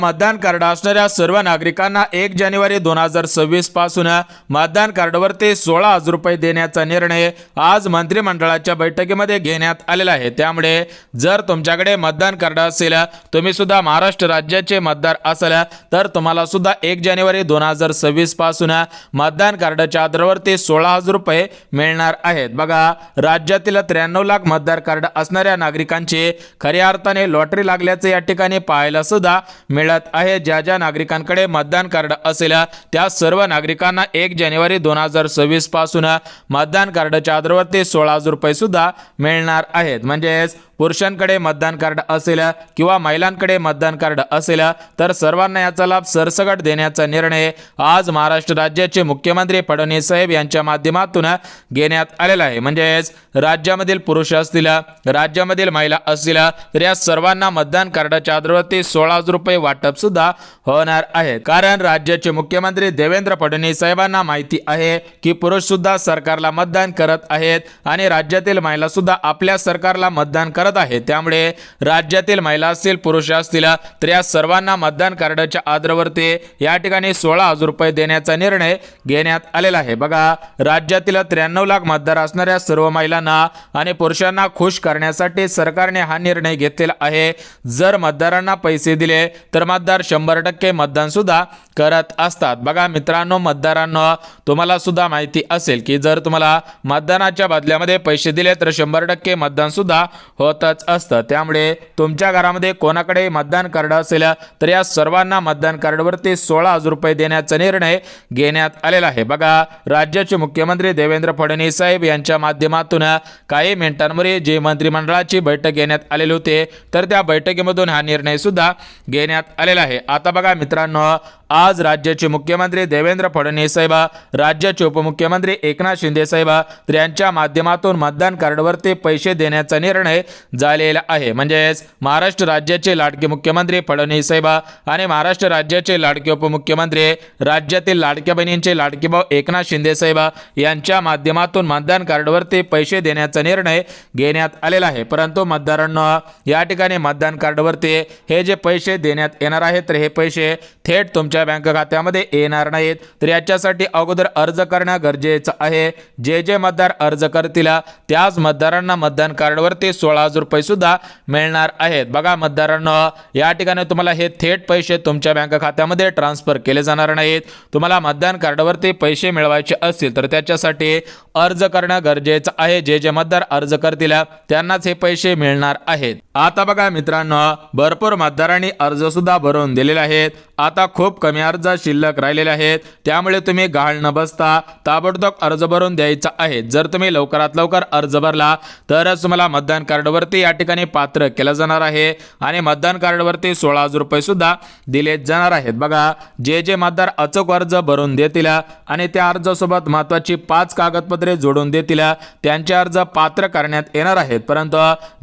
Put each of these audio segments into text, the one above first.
मतदान कार्ड असणाऱ्या सर्व नागरिकांना 1 जानेवारी 2026 पासून मतदान कार्डवरती 16,000 रुपये देण्याचा निर्णय आज मंत्रिमंडळाच्या बैठकीमध्ये घेण्यात आलेला आहे। त्यामुळे जर तुमच्याकडे मतदान कार्ड असेल, तुम्ही सुद्धा महाराष्ट्र राज्याचे मतदार असाल, तर तुम्हाला सुद्धा 1 जानेवारी 2026 पासून मतदान कार्डच्या आधारावरती 16,000 रुपये मिळणार आहेत। बघा, राज्यातील 93 लाख मतदार कार्ड असणाऱ्या नागरिकांची खऱ्या अर्थाने लॉटरी लागल्याचे या ठिकाणी पाहायला सुद्धा मिळत आहे। ज्या नागरिकांकडे मतदान कार्ड असेल त्या सर्व नागरिकांना 1 जानेवारी 2026 पासून मतदान कार्डच्या आधारावरती 16,000 रुपये सुद्धा मिळणार आहेत। म्हणजेच पुरुषांकडे मतदान कार्ड असेल किंवा महिलांकडे मतदान कार्ड असेल तर सर्वांना याचा लाभ सरसकट देण्याचा निर्णय आज महाराष्ट्र राज्याचे मुख्यमंत्री फडणवीस साहेब यांच्या माध्यमातून घेण्यात आलेला आहे। म्हणजेच राज्यामधील पुरुष असतील, राज्यामधील महिला असतील, तर या सर्वांना मतदान कार्डाच्या आधारावरती 16,000 रुपये वाटप सुद्धा होणार आहे। कारण राज्याचे मुख्यमंत्री देवेंद्र फडणवीस साहेबांना माहिती आहे की पुरुष सुद्धा सरकारला मतदान करत आहेत आणि राज्यातील महिला सुद्धा आपल्या सरकारला मतदान करत आहे। त्यामुळे राज्यातील महिला असतील, पुरुष असतील, तर या सर्वांना मतदान कार्डाच्या आधारावरती या ठिकाणी 16,000 रुपये देण्याचा निर्णय घेण्यात आलेला आहे। बघा, राज्यातील 93 लाख मतदार असणाऱ्या सर्व महिलांना आणि पुरुषांना खुश करण्यासाठी सरकारने हा निर्णय घेतलेला आहे। जर मतदारांना पैसे दिले तर मतदार 100% मतदान सुद्धा करत असतात। बघा मित्रांनो, मतदारांनो, तुम्हाला सुद्धा माहिती असेल की जर तुम्हाला मतदानाच्या बदल्यामध्ये पैसे दिले तर 100% मतदान सुद्धा होतच असतं। त्यामुळे तुमच्या घरामध्ये कोणाकडे मतदान कार्ड असेल तर या सर्वांना मतदान कार्डवरती 16,000 रुपये देण्याचा निर्णय घेण्यात आलेला आहे। बघा, राज्याचे मुख्यमंत्री देवेंद्र फडणवीस साहेब यांच्या माध्यमातून काही मिनिटांपूर्वी जे मंत्रिमंडळाची बैठक घेण्यात आलेली होती, तर त्या बैठकीमधून हा निर्णय सुद्धा घेण्यात आलेला आहे। आता बघा मित्रांनो, आज राज्याचे मुख्यमंत्री देवेंद्र फडणवीस साहेब, राज्याचे उपमुख्यमंत्री एकनाथ शिंदे साहेब यांच्या माध्यमातून मतदान कार्डवरती पैसे देण्याचा निर्णय झालेला आहे। म्हणजेच महाराष्ट्र राज्याचे लाडके मुख्यमंत्री फडणवीस साहेब आणि महाराष्ट्र राज्याचे लाडके उपमुख्यमंत्री, राज्यातील लाडक्या बहिणींचे लाडके भाऊ एकनाथ शिंदे साहेब यांच्या माध्यमातून मतदान कार्डवरती पैसे देण्याचा निर्णय घेण्यात आलेला आहे। परंतु मतदारांना या ठिकाणी मतदान कार्डवरती हे जे पैसे देण्यात येणार आहेत तर हे पैसे थेट तुमच्या बँक खात्यामध्ये येणार नाहीत। तर याच्यासाठी अगोदर अर्ज करणं गरजेचं आहे। जे मतदार अर्ज करतील त्याच मतदारांना मतदान कार्डवरती 16,000 रुपये सुद्धा मिळणार आहेत। बघा मतदारांनो, या ठिकाणी तुम्हाला हे थेट पैसे तुमच्या बँक खात्यामध्ये ट्रान्सफर केले जाणार नाहीत। तुम्हाला मतदान कार्डवरती पैसे मिळवायचे असतील तर त्याच्यासाठी अर्ज करणं गरजेचं आहे। जे मतदार अर्ज करतील त्यांनाच हे पैसे मिळणार आहेत। आता बघा मित्रांनो, भरपूर मतदारांनी अर्ज सुद्धा भरून दिलेले आहेत। आता खूप कमी अर्ज शिल्लक राहिलेले आहेत। त्यामुळे तुम्ही गहाळ न बसता ताबडतोब अर्ज भरून द्यायचा आहे। जर तुम्ही लवकरात लवकर अर्ज भरला तरच तुम्हाला मतदान कार्डवरती या ठिकाणी पात्र केलं जाणार आहे आणि मतदान कार्डवरती 16,000 रुपये सुद्धा दिले जाणार आहेत। बघा, जे मतदार अचूक अर्ज भरून देतील आणि त्या अर्जासोबत महत्त्वाची 5 कागदपत्रे जोडून देतील त्यांचे अर्ज पात्र करण्यात येणार आहेत। परंतु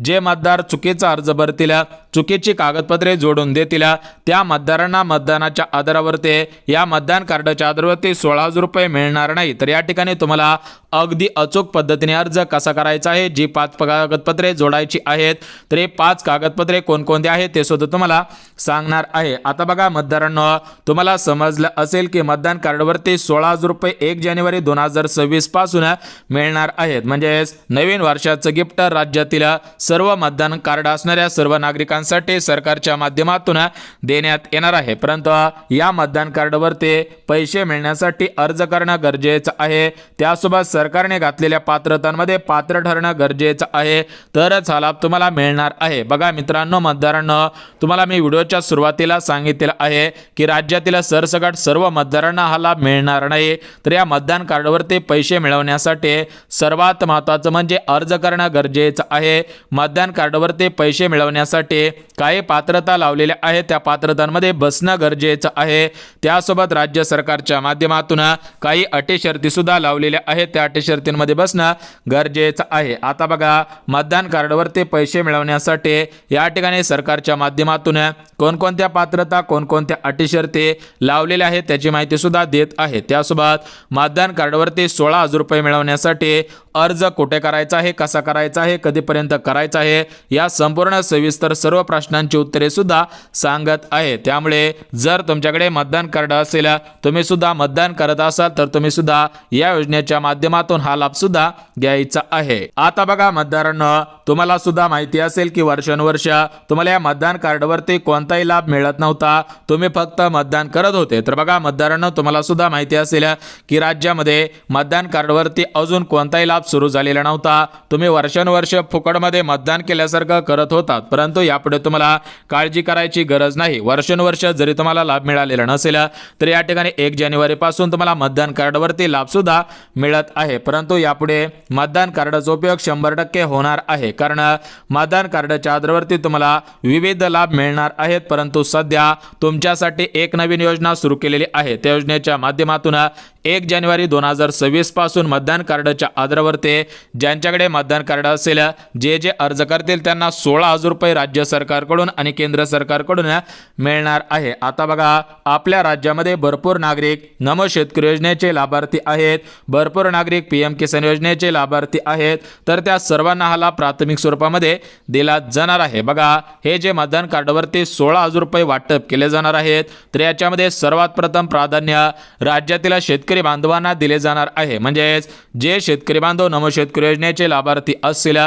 जे मतदार चुकीचा अर्ज भरतील, चुकीची कागदपत्रे जोडून देतील, त्या मतदारांना मतदानाच्या आधारावरती या मतदान कार्डच्या आधारावरती 16,000 रुपये मिळणार नाही। तर या ठिकाणी तुम्हाला अगदी अचूक पद्धतीने अर्ज कसा करायचा आहे, जी 5 कागदपत्रे जोडायची आहेत, तर हे 5 कागदपत्रे कोणकोणते आहेत ते सुद्धा तुम्हाला सांगणार आहे। आता बघा मतदारांनो, तुम्हाला समजलं असेल की मतदान कार्डवरती 16,000 रुपये 1 जानेवारी 2026 पासून मिळणार आहेत। म्हणजेच नवीन वर्षाचं गिफ्ट राज्यातील सर्व मतदान कार्ड असणाऱ्या सर्व नागरिकांसाठी सरकारच्या माध्यमातून देण्यात येणार आहे। परंतु या मतदान कार्डवरती पैसे मिळण्यासाठी अर्ज करणं गरजेचं आहे। त्यासोबत सरकारने घातलेल्या पात्रतांमध्ये पात्र ठरणं गरजेचं आहे, तरच हा लाभ तुम्हाला मिळणार आहे। बघा मित्रांनो, मतदारांनो, तुम्हाला मी व्हिडिओच्या सुरुवातीला सांगितलेलं आहे की राज्यातील सरसकट सर्व मतदारांना हा लाभ मिळणार नाही। तर या मतदान कार्डवरती पैसे मिळवण्यासाठी सर्वात महत्त्वाचं म्हणजे अर्ज करणं गरजेचं आहे। मतदान कार्डवरती पैसे मिळवण्यासाठी काही पात्रता लावलेल्या आहेत, त्या पात्रतांमध्ये बसणं गरजेचं आहे। त्यासोबत राज्य सरकारच्या माध्यमातून काही अटी शर्ती सुद्धा लावलेल्या आहेत, त्या अटी शर्तींमध्ये बसणं गरजेचं आहे। आता बघा, मतदान कार्डवरती पैसे मिळवण्यासाठी या ठिकाणी सरकारच्या माध्यमातून कोणकोणत्या पात्रता कोणकोणत्या अटी शर्ती लावलेल्या आहेत त्याची माहिती सुद्धा देत आहे। त्यासोबत मतदान कार्डवरती 16,000 रुपये मिळवण्यासाठी अर्ज कुठे करायचा आहे, कसा करायचा आहे, कधीपर्यंत करायचा आहे, या संपूर्ण सविस्तर सर्व प्रश्नांची उत्तरे सुद्धा सांगत आहे। त्यामुळे जर तुमच्याकडे मतदान कार्ड असेल, तुम्ही सुद्धा मतदान करत असाल तर तुम्ही सुद्धा या योजनेच्या माध्यमातून हा लाभ सुद्धा घ्यायचा आहे। आता बघा मतदारांनो, तुम्हाला सुद्धा माहिती असेल की वर्षानुवर्ष तुम्हाला या मतदान कार्डवरती कोणताही लाभ मिळत नव्हता, तुम्ही फक्त मतदान करत होते। तर बघा मतदारांनो, तुम्हाला सुद्धा माहिती असेल की राज्यामध्ये मतदान कार्डवरती अजून कोणताही लाभ सुरू झालेला नव्हता, तुम्ही वर्षानुवर्ष फुकटमध्ये मतदान केल्यासारखं करत होतात। परंतु यापुढे तुम्हाला काळजी करायची गरज नाही। वर्षानुवर्ष जरी तुम्हाला लाभ मिळालेला नसेल तर या ठिकाणी 1 जानेवारी पासून तुम्हाला मतदान कार्डवरती लाभ सुद्धा मिळत आहे। परंतु यापुढे मतदान कार्डचा उपयोग 100% होणार आहे, कारण मतदान कार्डच्या आधारावरती तुम्हाला विविध लाभ मिळणार आहेत। परंतु सध्या तुमच्यासाठी एक नवीन योजना सुरू केलेली आहे। त्या योजनेच्या माध्यमातून 1 जानेवारी 2026 पासून मतदान कार्डच्या आधारावरती ज्यांच्याकडे मतदान कार्ड असेल, जे अर्ज करतील त्यांना 16,000 रुपये राज्य सरकारकडून आणि केंद्र सरकारकडून मिळणार आहे। आता बघा, आपल्या राज्यामध्ये भरपूर नागरिक नमो शेतकरी योजनेचे लाभार्थी आहेत, भरपूर नागरिक PM किसान योजनेचे लाभार्थी आहेत, तर त्या सर्वांना हा लाभ प्राथमिक स्वरूपामध्ये दिला जाणार आहे। बघा, हे जे मतदान कार्डवरती 16,000 रुपये वाटप केले जाणार आहेत, तर याच्यामध्ये सर्वात प्रथम प्राधान्य राज्यातील शेतकरी बांधवांना दिले जाणार आहे। म्हणजेच जे शेतकरी बांधव नमो शेतकरी योजनेचे लाभार्थी असतील,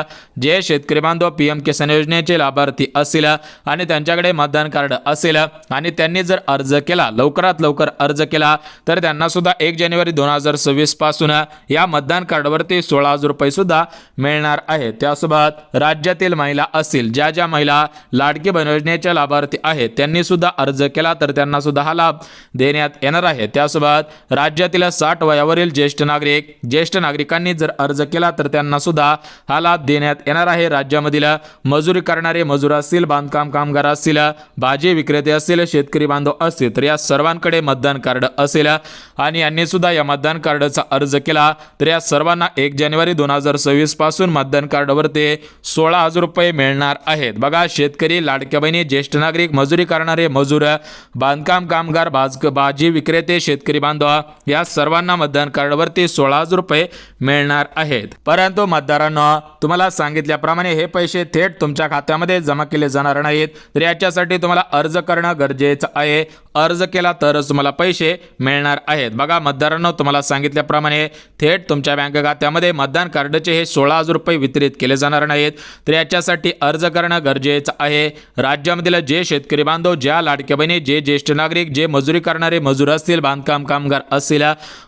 जे शेतकरी बांधव PM किसान योजनेचे लाभार्थी असतील आणि त्यांच्याकडे मतदान कार्ड असेल आणि त्यांनी जर अर्ज केला, लवकरात लवकर अर्ज केला, तर त्यांना सुद्धा 1 जानेवारी 2026 पासून या मतदान कार्डवरती 16,000 रुपये सुद्धा मिळणार आहे। त्यासोबत राज्यातील महिला असतील, ज्या महिला लाडकी बहीण योजनेच्या लाभार्थी आहेत, त्यांनी सुद्धा अर्ज केला तर त्यांना सुद्धा हा लाभ देण्यात येणार आहे। त्यासोबत राज्यातील 60 वयावरील ज्येष्ठ नागरिकांनी जर अर्ज केला तर त्यांना सुद्धा हा लाभ देण्यात येणार आहे। राज्यामधील मजुरी करणारे मजूर असतील, बांधकाम कामगार असतील, भाजी विक्रेते असतील, शेतकरी बांधव असतील, तर या सर्वांकडे मतदान कार्ड असेल आणि यांनी सुद्धा या मतदान कार्डचा अर्ज केला तर या सर्वांना 1 जानेवारी 2026 पासून मतदान कार्डवरती 16,000 रुपये मिळणार आहेत। बघा, शेतकरी, लाडक्या बहिणी, ज्येष्ठ नागरिक, मजुरी करणारे मजूर, बांधकाम कामगार, भाजी विक्रेते, शेतकरी बांधव, या सर्वांना मतदान कार्डवरती 16,000 रुपये मिळणार आहेत। परंतु मतदारांनो, तुम्हाला सांगितल्याप्रमाणे हे पैसे थेट तुमच्या खात्यामध्ये जमा केले जाणार नाहीत, तर याच्यासाठी तुम्हाला अर्ज करणं गरजेचं आहे। अर्ज केला तरच तुम्हाला पैसे मिळणार आहेत। बघा मतदारांनो, तुम्हाला सांगितल्याप्रमाणे थेट तुमच्या बँक खात्यामध्ये मतदान कार्डचे हे 16,000 रुपये वितरित केले जाणार नाहीत, तर याच्यासाठी अर्ज करणं गरजेचं आहे। राज्यामधील जे शेतकरी बांधव, ज्या लाडक्या बहिणी, जे ज्येष्ठ नागरिक, जे मजुरी करणारे मजूर असतील, बांधकाम कामगार असतील,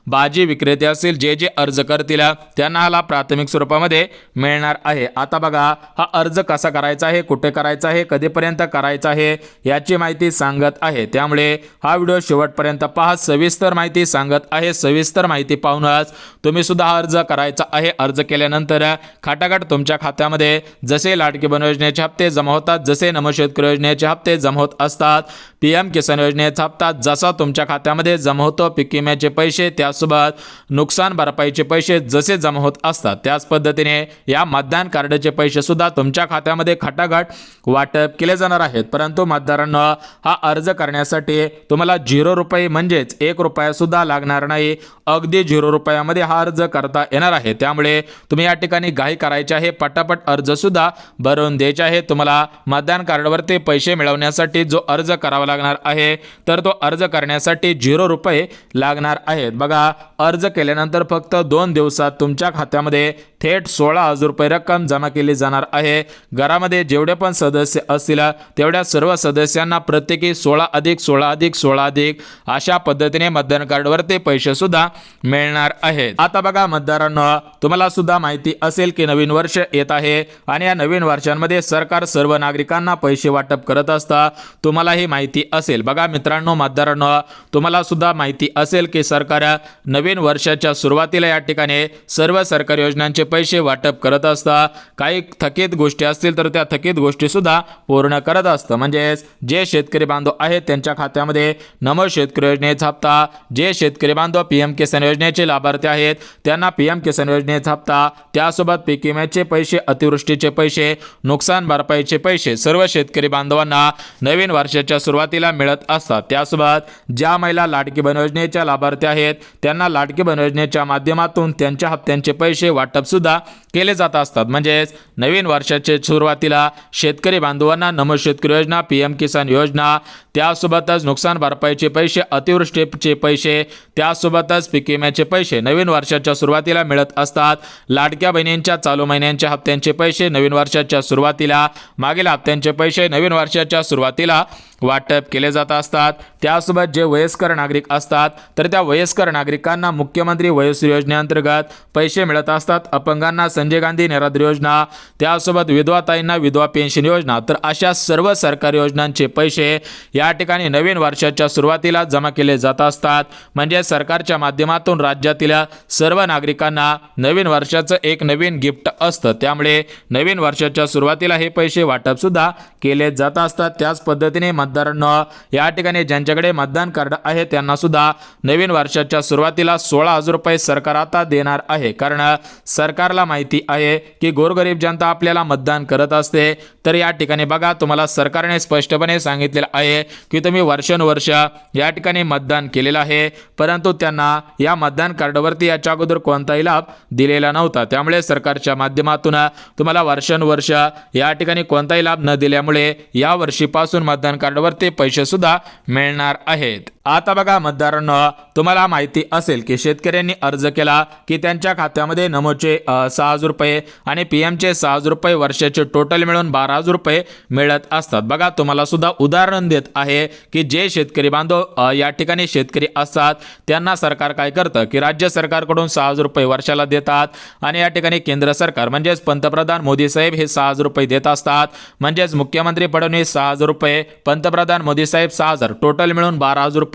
भाजी विक्रेते असतील, जे अर्ज करतील त्यांना हा लाभ प्राथमिक स्वरूपामध्ये मिळणार आहे। आता बघा, हा अर्ज कसा करायचा आहे, कुठे करायचा आहे, कधीपर्यंत करायचा आहे याची माहिती सांगत आहे। त्यामुळे हा व्हिडिओ शेवटपर्यंत पहा, सविस्तर माहिती सांगत आहे। सविस्तर माहिती पाहूनच तुम्ही सुद्धा अर्ज करायचा आहे। अर्ज केल्यानंतर खटाखट तुमच्या खात्यामध्ये जसे लाडकी बहीण योजनेचे हप्ते जमा होतात, जसे नमो शेतकरी योजनेचे हप्ते जमा होत असतात, PM किसान योजनेचा हप्ता जसा तुमच्या खात्यामध्ये जमा होतो, पीक विम्याचे पैसे, त्यासोबत नुकसान भरपाईचे पैसे जसे जमा होत असतात, त्याच पद्धतीने या मतदान कार्डचे पैसे सुद्धा तुमच्या खात्यामध्ये खटाखट वाटप केले जाणार आहेत। परंतु मतदारांनो, हा अर्ज करण्यासाठी तुम्हाला 0 रुपये म्हणजेच 1 रुपया सुद्धा लागणार नाही, अगदी 0 रुपयामध्ये हा अर्ज करता येणार आहे। त्यामुळे तुम्ही या ठिकाणी घाई करायची आहे, पटापट अर्ज सुद्धा भरून द्यायचे आहे। तुम्हाला मतदान कार्डवरती पैसे मिळवण्यासाठी जो अर्ज करावा लागणार आहे, तर तो अर्ज करण्यासाठी 0 रुपये लागणार आहेत। बघा, अर्ज केल्यानंतर फक्त 2 दिवसात तुमच्या खात्यामध्ये थेट 16,000 रुपये रक्कम जमा केली जाणार आहे। घरामध्ये जेवढे पण सदस्य असतील तेवढ्या सर्व सदस्यांना प्रत्येकी 16+16+16 अशा पद्धतीने मतदान कार्डवरती पैसे सुद्धा मिळणार आहेत। आता बघा मतदारांनो, तुम्हाला सुद्धा माहिती असेल की नवीन वर्ष येत आहे आणि या नवीन वर्षांमध्ये सरकार सर्व नागरिकांना पैसे वाटप करत असतं, तुम्हालाही माहिती असेल। बघा मित्रांनो, मतदारांनो, तुम्हाला सुद्धा माहिती असेल की सरकार नवीन वर्षाच्या सुरुवातीला या ठिकाणी सर्व सरकारी योजनांचे पैसे वाटप करत असतं. काही थकीत गोष्टी असतील तर त्या थकीत गोष्टी सुद्धा पूर्ण करत असतं. म्हणजेच जे शेतकरी बांधव आहेत त्यांच्या खात्यामध्ये नमो शेतकरी योजनेचा हप्ता, जे शेतकरी बांधव पीएम किसान योजनेचे लाभार्थी आहेत त्यांना पीएम किसान योजनेचा हप्ता, त्यासोबत पीक विम्याचे पैसे, अतिवृष्टीचे पैसे, नुकसान भरपाईचे पैसे सर्व शेतकरी बांधवांना नवीन वर्षाच्या सुरुवातीला मिळत असतात. त्यासोबत ज्या महिला लाडकी बहीण योजनेच्या लाभार्थी आहेत त्यांना लाडकी बहीण योजनेच्या माध्यमातून त्यांच्या हप्त्यांचे पैसे वाटप सुद्धा केले जात असतात. म्हणजेच नवीन वर्षाच्या सुरुवातीला शेतकरी बांधवांना नमो शेतकरी योजना, पीएम किसान योजना, त्यासोबतच नुकसान भरपाईचे पैसे, अतिवृष्टीचे पैसे, त्यासोबतच पीक विम्याचे पैसे नवीन वर्षाच्या सुरुवातीला मिळत असतात. लाडक्या बहिणींच्या चालू महिन्यांच्या हप्त्यांचे पैसे नवीन वर्षाच्या सुरुवातीला, मागील हप्त्यांचे पैसे नवीन वर्षाच्या सुरुवातीला वाटप केले जात असतात. त्यासोबत जे वयस्कर नागरिक असतात तर त्या वयस्कर नागरिकांना मुख्यमंत्री वयोश्री योजनेअंतर्गत पैसे मिळत असतात. अपंगांना संजय गांधी निराधार योजना, त्यासोबत विधवा ताईंना विधवा पेन्शन योजना, तर अशा सर्व सरकारी योजनांचे पैसे या ठिकाणी नवीन वर्षाच्या सुरुवातीला जमा केले जात असतात. म्हणजे सरकारच्या माध्यमातून राज्यातील सर्व नागरिकांना नवीन वर्षाचं एक नवीन गिफ्ट असतं. त्यामुळे नवीन वर्षाच्या सुरुवातीला हे पैसे वाटप सुद्धा केले जात असतात. त्याच पद्धतीने मतदारांना या ठिकाणी ज्यांच्याकडे मतदान कार्ड आहे त्यांना सुद्धा नवीन वर्षाच्या सुरुवातीला 16,000 रुपये सरकार आता देणार आहे. कारण सरकारला माहिती आहे की गोरगरीब जनता आपल्याला मतदान करत असते. तर या ठिकाणी बघा, तुम्हाला सरकारने स्पष्टपणे सांगितलेलं आहे की तुम्ही वर्षानुवर्ष या ठिकाणी मतदान केलेलं आहे, परंतु त्यांना या मतदान कार्डवरती याच्या अगोदर कोणताही लाभ दिलेला नव्हता. त्यामुळे सरकारच्या माध्यमातून तुम्हाला वर्षानुवर्ष या ठिकाणी कोणताही लाभ न दिल्यामुळे या वर्षीपासून मतदान कार्डवरती पैसे सुद्धा मिळणार आहेत. आता बघा मतदारांनो, तुम्हाला माहिती असेल की शेतकऱ्यांनी अर्ज केला की त्यांच्या खात्यामध्ये नमोचे 6,000 रुपये आणि पीएमचे 6,000 रुपये वर्षाचे टोटल मिळून 12,000 रुपये मिळत असतात. बघा, तुम्हाला सुद्धा उदाहरण देत आहे की जे शेतकरी बांधव या ठिकाणी शेतकरी असतात त्यांना सरकार काय करतं की राज्य सरकारकडून 6,000 रुपये वर्षाला देतात आणि या ठिकाणी केंद्र सरकार म्हणजेच पंतप्रधान मोदी साहेब हे 6,000 रुपये देत असतात. म्हणजेच मुख्यमंत्री फडणवीस 6,000 रुपये, पंतप्रधान मोदी साहेब 6,000, टोटल मिळून 12,000 रुपये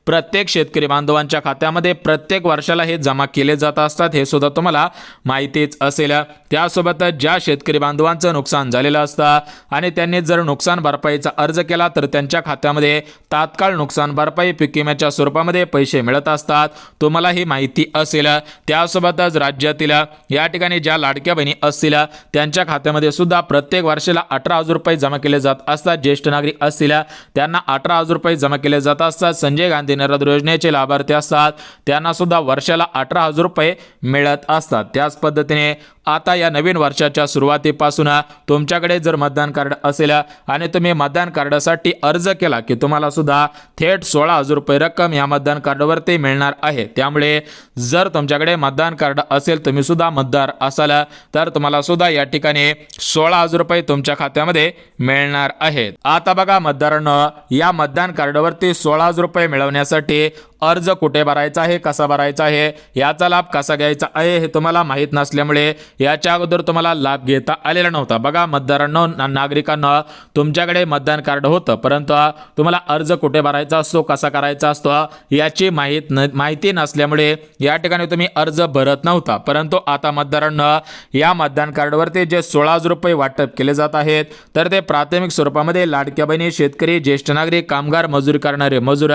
प्रत्येक शेतकरी बांधवांच्या खात्यामध्ये प्रत्येक वर्षाला हे जमा केले जात असतात. हे सुद्धा तुम्हाला माहितीच असेल. त्यासोबतच ज्या शेतकरी बांधवांचं नुकसान झालेलं असतं आणि त्यांनी जर नुकसान भरपाईचा अर्ज केला तर त्यांच्या खात्यामध्ये तात्काळ नुकसान भरपाई पीक विम्याच्या स्वरूपामध्ये पैसे मिळत असतात. तुम्हाला ही माहिती असेल. त्यासोबतच राज्यातील या ठिकाणी ज्या लाडक्या बहिणी असतील त्यांच्या खात्यामध्ये सुद्धा प्रत्येक वर्षाला 18,000 रुपये जमा केले जात असतात. ज्येष्ठ नागरिक असतील त्यांना 18,000 रुपये जमा केले जात असतात. संजय गांधी निराधार योजनेचे लाभार्थी असतात त्यांना सुद्धा वर्षाला 18,000 रुपये मिळत असतात. त्याच पद्धतीने आता या नवीन वर्षाच्या सुरुवातीपासून तुमच्याकडे जर मतदान कार्ड असेल आणि तुम्ही मतदान कार्डासाठी अर्ज केला की तुम्हाला सुद्धा थेट 16,000 रुपये रक्कम या मतदान कार्डवरती मिळणार आहे. त्यामुळे जर तुमच्याकडे मतदान कार्ड असेल, तुम्ही सुद्धा मतदार असाल, तर तुम्हाला सुद्धा या ठिकाणी 16,000 रुपये तुमच्या खात्यामध्ये मिळणार आहेत. आता बघा मतदारांनो, या मतदान कार्डवरती 16,000 रुपये मिळवण्यासाठी अर्ज कुठे भरायचा आहे, कसा भरायचा आहे, याचा लाभ कसा घ्यायचा आहे हे तुम्हाला माहीत नसल्यामुळे याच्या अगोदर तुम्हाला लाभ घेता आलेला नव्हता. बघा मतदारांनो, नागरिकांना तुमच्याकडे मतदान कार्ड होतं, परंतु तुम्हाला अर्ज कुठे भरायचा असतो, कसा करायचा असतो याची माहिती नसल्यामुळे या ठिकाणी तुम्ही अर्ज भरत नव्हता. परंतु आता मतदारांना या मतदान कार्डवरती जे 16,000 रुपये वाटप केले जात आहेत तर ते प्राथमिक स्वरूपामध्ये लाडक्या बहिणी, शेतकरी, ज्येष्ठ नागरिक, कामगार, मजुरी करणारे मजूर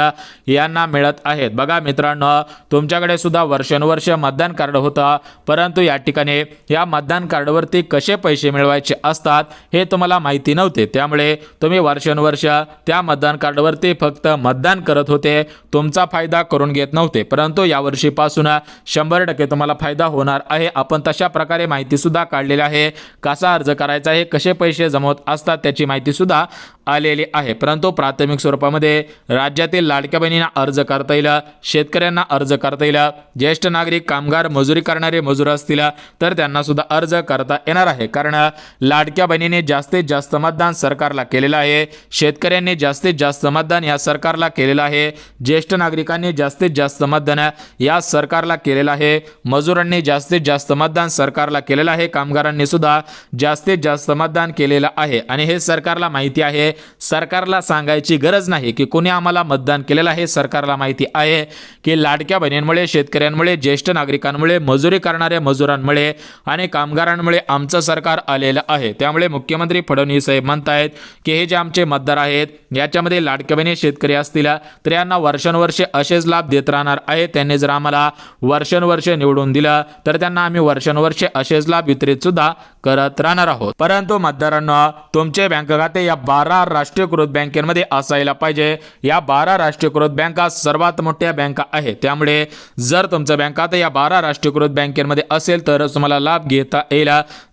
यांना मिळत आहेत. बघा मित्रांनो, तुमच्याकडे सुद्धा वर्षानुवर्ष मतदान कार्ड होतं, परंतु या ठिकाणी या मतदान कार्डवरती कसे पैसे मिळवायचे असतात हे तुम्हाला माहिती नव्हते. त्यामुळे तुम्ही वर्षानुवर्ष त्या मतदान कार्डवरती फक्त मतदान करत होते, तुमचा फायदा करून घेत नव्हते. परंतु यावर्षीपासून 100% तुम्हाला फायदा होणार आहे. आपण तशा प्रकारे माहिती सुद्धा काढलेली आहे. कसा अर्ज करायचा आहे, कसे पैसे जमवत असतात त्याची माहिती सुद्धा आलेली आहे. परंतु प्राथमिक स्वरूपामध्ये राज्यातील लाडक्या बहिणींना अर्ज करता येईल, शेतकऱ्यांना अर्ज करता येईल, ज्येष्ठ नागरिक, कामगार, मजुरी करणारे मजूर असतील तर त्यांना सुद्धा अर्ज करता येणार आहे. कारण लाडक्या बहिणीने जास्तीत जास्त मतदान सरकारला केलेलं आहे, शेतकऱ्यांनी जास्तीत जास्त मतदान या सरकारला केलेलं आहे, ज्येष्ठ नागरिकांनी जास्तीत जास्त मतदान या सरकारला केलेलं आहे, मजुरांनी जास्तीत जास्त मतदान सरकारला केलेलं आहे, कामगारांनी सुद्धा जास्तीत जास्त मतदान केलेलं आहे. आणि हे सरकारला माहिती आहे. सरकारला सांगायची गरज नाही की कोणी आम्हाला मतदान केलेलं आहे, सरकारला माहिती आहे की लाडक्या बहिणींमुळे, शेतकऱ्यांमुळे, ज्येष्ठ नागरिकांमुळे, मजुरी करणाऱ्या मजुरांमुळे आणि कामगारांमुळे आमचं सरकार आलेलं आहे। त्यामुळे मुख्यमंत्री फडणवीस साहेब म्हणतायत की हे जे आमचे मतदार आहेत याच्यामध्ये लाडक्या बहिणी शेतकरी असतील तर यांना वर्षानुवर्षे असेच लाभ देत राहणार आहे। त्यांनी जर आम्हाला वर्षानुवर्षे निवडून दिलं तर त्यांना आम्ही वर्षानुवर्षे असेच लाभ वितरित सुद्धा करत राहणार आहोत। परंतु मतदारांनो, तुमचे बँक खाते या 12 राष्ट्रीयकृत बँकेमध्ये असायला पाहिजे। या 12 राष्ट्रीयकृत बँका सर्वात मोठ्या बँका आहेत। त्यामुळे जर तुमचं बँक खाते या 12 राष्ट्रीयकृत बँकेमध्ये असेल तर तुम्हाला लाभ घेता येईल।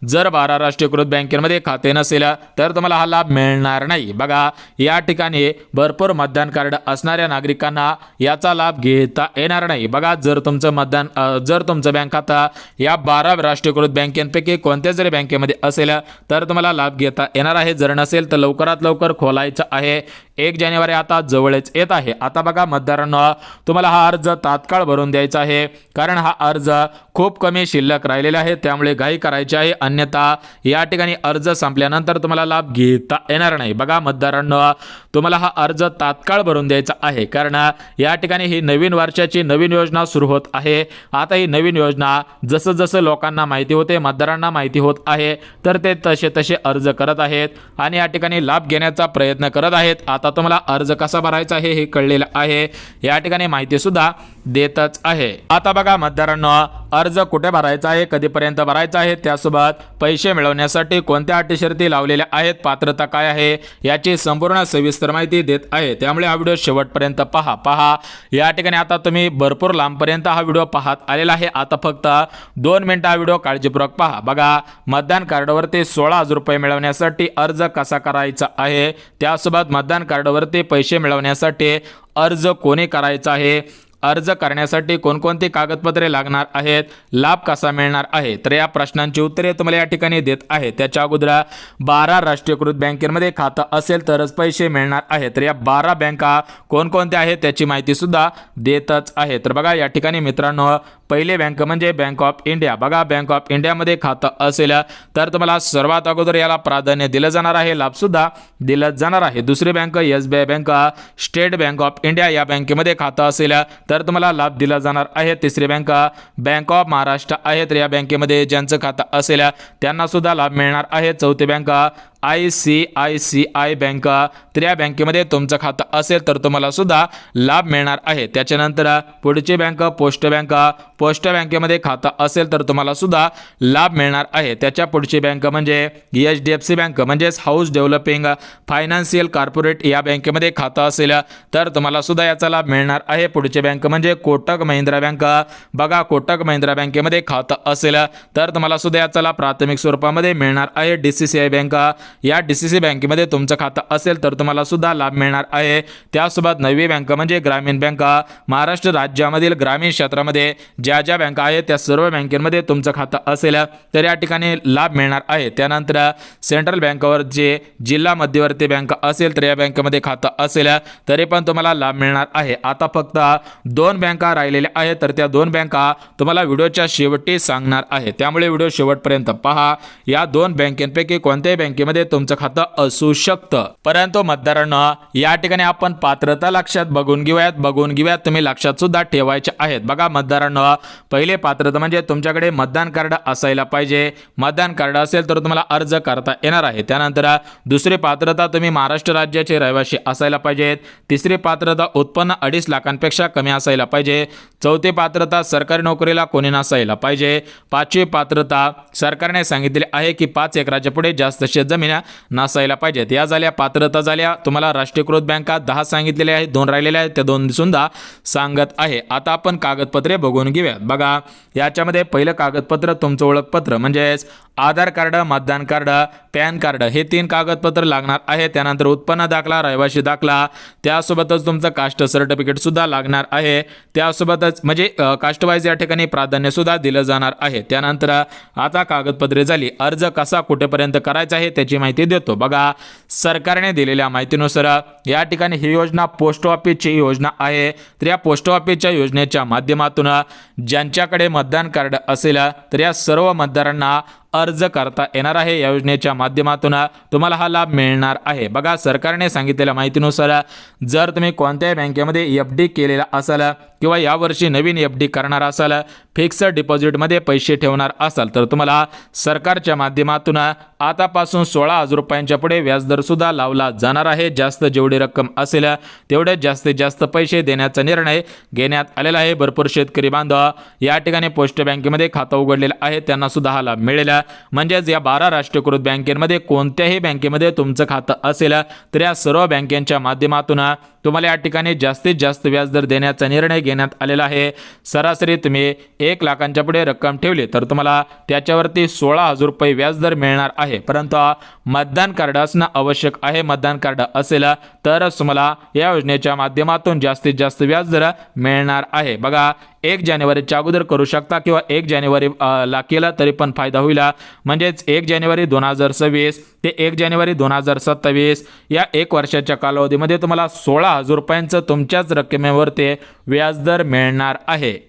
जर 12 राष्ट्रीयकृत बँकेमध्ये खाते नसेल तर तुम्हाला हा लाभ मिळणार नाही। बघा, या ठिकाणी भरपूर मतदान कार्ड असणाऱ्या नागरिकांना याचा लाभ घेता येणार नाही। बघा, जर तुमचं बँक खाता या 12 राष्ट्रीयकृत बँकेपैकी कोणत्या जरी बँकेमध्ये असेल तर तुम्हाला लाभ घेता येणार आहे। जर नसेल तर लवकरात लवकर खोलायचं आहे। 1 जानेवारी आता जवळच येत आहे। आता बघा मतदारांनो, तुम्हाला हा अर्ज तात्काळ भरून द्यायचा आहे, कारण हा अर्ज खूप कमी शिल्लक राहिलेला आहे। त्यामुळे घाई करायची आहे, अन्यथा या ठिकाणी अर्ज संपल्यानंतर तुम्हाला लाभ घेता येणार नाही। बघा मतदारांनो, तुम्हाला हा अर्ज तात्काळ भरून द्यायचा आहे, कारण या ठिकाणी ही नवीन वर्षाची नवीन योजना सुरू होत आहे। आता ही नवीन योजना जसं जसं लोकांना माहिती होते, मतदारांना माहिती होत आहे, तर ते तसे तसे अर्ज करत आहेत आणि या ठिकाणी लाभ घेण्याचा प्रयत्न करत आहेत। आता तुम्हाला अर्ज कसा भरायचा आहे हे कळलेलं आहे, या ठिकाणी माहिती सुद्धा देतच आहे। आता बघा मतदारांनो, अर्ज कुठे भरायचा आहे, कधीपर्यंत भरायचा आहे, त्यासोबत पैसे मिळवण्यासाठी कोणत्या अटी शर्ती लावलेल्या आहेत, पात्रता काय आहे याची संपूर्ण सविस्तर माहिती देत आहे। त्यामुळे हा व्हिडिओ शेवटपर्यंत पहा। या ठिकाणी आता तुम्ही भरपूर लांबपर्यंत हा व्हिडिओ पाहत आलेला आहे। आता फक्त 2 मिनिटं हा व्हिडिओ काळजीपूर्वक पहा। बघा, मतदान कार्डवरती 16,000 रुपये मिळवण्यासाठी अर्ज कसा करायचा आहे, त्यासोबत मतदान कार्डवरती पैसे मिळवण्यासाठी अर्ज कोणी करायचा आहे, अर्ज करण्यासाठी कोणकोणती कागदपत्रे लागणार आहेत, लाभ कसा मिळणार आहे, तर या प्रश्नांची उत्तरे तुम्हाला या ठिकाणी देत आहे। त्याच्या अगोदर 12 राष्ट्रीयकृत बँकेमध्ये खातं असेल तरच पैसे मिळणार आहे। तर या 12 बँका कोणकोणत्या आहेत त्याची माहिती सुद्धा देतच आहे। तर बघा या ठिकाणी मित्रांनो, पहिले बँक म्हणजे बँक ऑफ इंडिया। बघा, बँक ऑफ इंडियामध्ये खातं असेल तर तुम्हाला सर्वात अगोदर याला प्राधान्य दिलं जाणार आहे, लाभ सुद्धा दिला जाणार आहे। दुसरी bank SBI bank, state bank of India या बँकेमध्ये खातं असेल तर तुम्हाला लाभ दिला जाणार आहे। तिसरी बँक बँक ऑफ महाराष्ट्र आहे, तर या बँकेमध्ये ज्यांचं खातं असेल त्यांना सुद्धा लाभ मिळणार आहे। चौथी बँक ICICI बँक, तर या बँकेमध्ये तुमचं खातं असेल तर तुम्हाला सुद्धा लाभ मिळणार आहे। त्याच्यानंतर पुढची बँक पोस्ट बँकेमध्ये खातं असेल तर तुम्हाला सुद्धा लाभ मिळणार आहे। त्याच्या पुढची बँक म्हणजे HDFC बँक म्हणजेच हाऊस डेव्हलपिंग फायनान्शियल कॉर्पोरेट या बँकेमध्ये खातं असेल तर तुम्हाला सुद्धा याचा लाभ मिळणार आहे। पुढची बँक म्हणजे कोटक महिंद्रा बँक। बघा, कोटक महिंद्रा बँकेमध्ये खातं असेल तर तुम्हाला सुद्धा याचा लाभ प्राथमिक स्वरूपामध्ये मिळणार आहे। DCCI बँक, या DCCI बँकेमध्ये तुमचं खातं असेल तर तुम्हाला सुद्धा लाभ मिळणार आहे। त्यासोबत नवी बँक म्हणजे ग्रामीण बँक, महाराष्ट्र राज्यामधील ग्रामीण क्षेत्रामध्ये ज्या बँका आहेत त्या सर्व बँकेमध्ये तुमचं खातं असेल तर या ठिकाणी लाभ मिळणार आहे। त्यानंतर सेंट्रल बँकेवर जे जिल्हा मध्यवर्ती बँक असेल तर या बँकेमध्ये खातं असेल तरी पण तुम्हाला लाभ मिळणार आहे। आता फक्त 2 बँका राहिलेल्या आहेत, तर त्या 2 बँका तुम्हाला व्हिडिओच्या शेवटी सांगणार आहे। त्यामुळे व्हिडिओ शेवटपर्यंत पहा। या 2 बँकेपैकी कोणत्याही बँकेमध्ये तुमचं खातं असू शकतं। परंतु मतदारांनो, या ठिकाणी आपण पात्रता लक्षात बघून घेऊयात, तुम्ही लक्षात सुद्धा ठेवायचे आहेत। बघा मतदारांनो, पहिले पात्रता म्हणजे तुमच्याकडे मतदान कार्ड असायला पाहिजे। मतदान कार्ड असेल तर तुम्हाला अर्ज करता येणार आहे। त्यानंतर दुसरी पात्रता, तुम्ही महाराष्ट्र राज्याचे रहिवासी असायला पाहिजेत। तिसरी पात्रता, उत्पन्न 2.5 लाखांपेक्षा कमी असायला पाहिजे। चौथी पात्रता, सरकारी नोकरीला कोणी नसायला पाहिजे। पाचवी पात्रता, सरकारने सांगितले आहे की 5 एकराच्या पुढे जास्त शेतजमीन नसायला पाहिजेत। या झाल्या पात्रता झाल्या। तुम्हाला राष्ट्रीयकृत बँका 10 सांगितलेले आहेत, 2 राहिलेले आहेत, त्या 2 सुद्धा सांगत आहे। आता आपण कागदपत्रे बघून घेऊयात। बघा, याच्यामध्ये पहिलं कागदपत्र तुमचं ओळखपत्र म्हणजेच आधार कार्ड, मतदान कार्ड, पॅन कार्ड हे 3 कागदपत्र लागणार आहे। त्यानंतर उत्पन्न दाखला, रहिवासी दाखला, त्यासोबतच तुमचं कास्ट सर्टिफिकेट सुद्धा लागणार आहे। त्यासोबतच म्हणजे कास्ट वाईज या ठिकाणी प्राधान्य सुद्धा दिलं जाणार आहे। त्यानंतर आता कागदपत्रे झाली। अर्ज कसा कुठेपर्यंत करायचा आहे त्याची माहिती देतो। बघा, सरकारने दिलेल्या माहितीनुसार या ठिकाणी ही योजना पोस्ट ऑफिसची योजना आहे। तर या पोस्ट ऑफिसच्या योजनेच्या माध्यमातून ज्यांच्याकडे मतदान कार्ड असेल तर या सर्व मतदारांना अर्ज करता येणार आहे। या योजनेच्या माध्यमातून तुम्हाला हा लाभ मिळणार आहे। बघा, सरकारने सांगितलेल्या माहितीनुसार जर तुम्ही कोणत्याही बँकेमध्ये FD केलेला असाल किंवा यावर्षी नवीन FD करणार असाल, फिक्स्ड डिपॉझिटमध्ये पैसे ठेवणार असाल, तर तुम्हाला सरकारच्या माध्यमातून आतापासून 16,000 रुपयांच्या पुढे व्याजदर सुद्धा लावला जाणार आहे। जास्त जेवढी रक्कम असेल तेवढे जास्तीत जास्त पैसे देण्याचा निर्णय घेण्यात आलेला आहे। भरपूर शेतकरी बांधव या ठिकाणी पोस्ट बँकेमध्ये खातं उघडलेलं आहे, त्यांना सुद्धा हा लाभ मिळेल। म्हणजेच या 12 राष्ट्रीयकृत बँकेमध्ये कोणत्याही बँकेमध्ये तुमचं खातं असेल तर या सर्व बँकेच्या माध्यमातून तुम्हाला या ठिकाणी जास्तीत जास्त व्याजदर देण्याचा निर्णय घेण्यात आलेला आहे। सरासरी तुम्ही 1 लाखांच्या पुढे रक्कम ठेवली तर तुम्हाला त्याच्यावरती 16,000 रुपये व्याजदर मिळणार आहे। परंतु मतदान कार्ड असणं आवश्यक आहे। मतदान कार्ड असेल तरच तुम्हाला या योजनेच्या माध्यमातून जास्तीत जास्त व्याजदर मिळणार आहे। बघा, 1 जानेवारीच्या अगोदर करू शकता किंवा 1 जानेवारी ला केला तरी पण फायदा होईल। म्हणजेच 1 जानेवारी 2026 ते 1 जानेवारी 2027 या 1 वर्षाच्या कालावधीमध्ये तुम्हाला 16,000 रुपयांचं तुमच्याच रकमेवर ते व्याजदर मिळणार आहे।